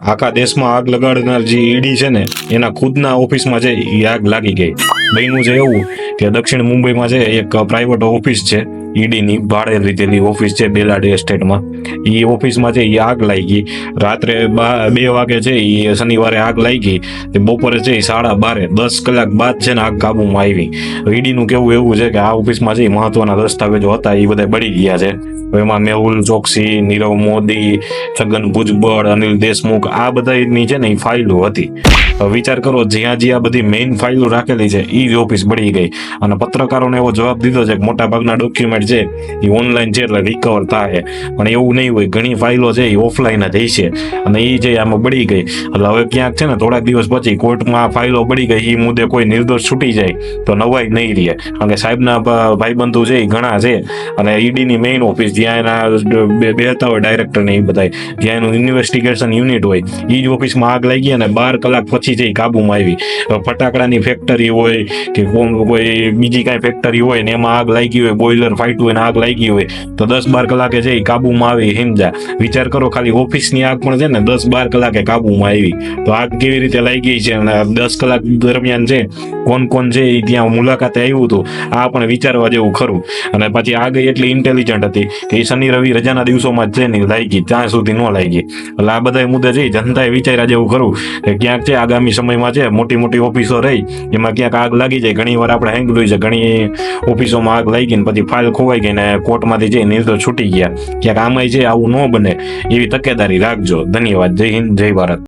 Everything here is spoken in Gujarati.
આખા દેશમાં આગ લગાડનાર જે ઈડી છે ને એના ખુદના ઓફિસમાં છે એ આગ લાગી ગઈ. બન્યું છે એવું કે દક્ષિણ મુંબઈમાં છે એક પ્રાઇવેટ ઓફિસ છે, ઈડીની ભાડે લીધેલી ઓફિસ છે બેલાડી એસ્ટેટમાં. એ ઓફિસમાં છે એ આગ લાગી. રાત્રે 2 વાગે છે એ શનિવારે આગ લાગી. તે બપોરે છે એ 12:30 10 કલાક બાદ છે ને આગ કાબુમાં આવી. ઈડીનું કેવું એવું છે કે આ ઓફિસમાં છે મહત્વના દસ્તાવેજો હતા એ બધા બળી ગયા છે. એમાં મેહુલ ચોકસી, નીરવ મોદી, છગન ભુજબળ, અનિલ દેશમુખ આ બધાની છે ને એ ફાઇલો હતી. વિચાર કરો, જ્યાં જ્યાં બધી મેઇન ફાઇલો રાખેલી છે એ જ ઓફિસ બળી ગઈ. અને પત્રકારોને એવો જવાબ દીધો છે કે મોટા ભાગના ડોક્યુમેન્ટ છે એ ઓનલાઈન છે એટલે રિકવર થાય, પણ એવું નહીં હોય. ઘણી ફાઇલો છે એ ઓફલાઈન જ હશે અને એ જે આમાં બળી ગઈ. એટલે હવે ક્યાંક છે ને થોડાક દિવસ પછી કોર્ટમાં આ ફાઇલો બળી ગઈ એ મુદ્દે કોઈ નિર્દોષ છૂટી જાય તો નવાઈ નહીં રહે. કારણ કે સાહેબના ભાઈબંધુ છે એ ઘણા છે અને ઈડીની મેઇન ઓફિસ જ્યાં એના બેહતા હોય ડાયરેક્ટર ને એ બધા, જ્યાં એનું ઇન્વેસ્ટિગેશન યુનિટ હોય, એ જ ઓફિસમાં આગ લાગી અને 12 કલાક પછી છે કાબુમાં આવી. ફટાકડાની ફેક્ટરી હોય કે કોઈ બીજી કાંઈ ફેક્ટરી હોય ને એમાં આગ લાગી હોય, બોઇલર ફાટ્યું હોય ને આગ લાગી હોય તો 10-12 કલાકે છે એ કાબુમાં આવી. સમજા, વિચાર કરો, ખાલી ઓફિસની આગ પણ છે ને 10-12 કલાકે કાબુમાં આવી. તો આગ કેવી રીતે લાગી છે અને 10 કલાક દરમિયાન છે કોણ છે એ ત્યાં મુલાકાતે આવ્યું હતું, આ પણ વિચારવા જેવું ખરું. અને પછી આગ એટલી ઇન્ટેલિજન્ટ હતી કે એ શનિ રવિ રજાના દિવસોમાં જ છે ને લાગી, ત્યાં સુધી ન લાગી. એટલે આ બધા મુદ્દે છે જનતાએ વિચાર્યા જેવું ખરું કે ક્યાંક છે આગામી સમયમાં છે મોટી મોટી ઓફિસો રહી એમાં ક્યાંક આગ લાગી જાય. ઘણી વાર આપણે સાંભળ્યું છે ઘણી ઓફિસોમાં આગ લાગી ને પછી ફાઇલ ખોવાઈ ગઈ ને કોર્ટમાંથી છે નિર્દોષ છૂટી ગયા. ક્યાંક આમાંય છે આવું ન બને એવી તકેદારી રાખજો. ધન્યવાદ. જય હિન્દ, જય ભારત.